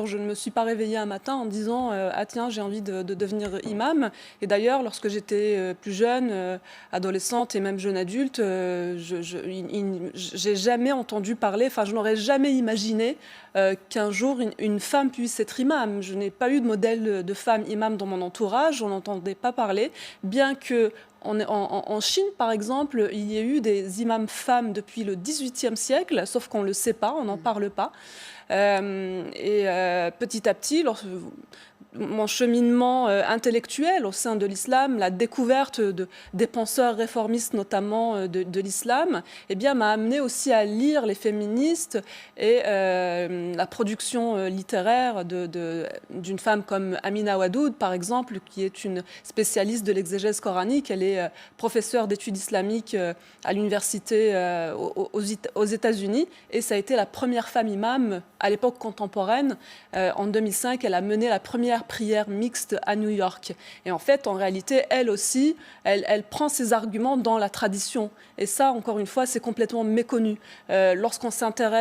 dire, je ne me suis pas réveillée un matin en disant ah tiens, j'ai envie de devenir imam. Et d'ailleurs, lorsque j'étais plus jeune, adolescente et même jeune adulte, j'ai jamais entendu parler, enfin, je n'aurais jamais imaginé qu'un jour une femme puisse être imam. Je n'ai pas eu de modèle de femme imam dans mon entourage, on n'entendait pas parler, bien que en Chine, par exemple, il y a eu des imams femmes depuis le XVIIIe siècle, sauf qu'on ne le sait pas, on n'en parle pas. Petit à petit, mon cheminement intellectuel au sein de l'islam, la découverte des penseurs réformistes notamment de l'islam, eh bien, m'a amené aussi à lire les féministes et la production littéraire d'une femme comme Amina Wadoud, par exemple, qui est une spécialiste de l'exégèse coranique. Elle est professeure d'études islamiques à l'université aux États-Unis, et ça a été la première femme imam à l'époque contemporaine. En 2005, elle a mené la première prière mixte à New York. Et en fait, en réalité, elle aussi, elle prend ses arguments dans la tradition. Et ça, encore une fois, c'est complètement méconnu. Lorsqu'on s'intéresse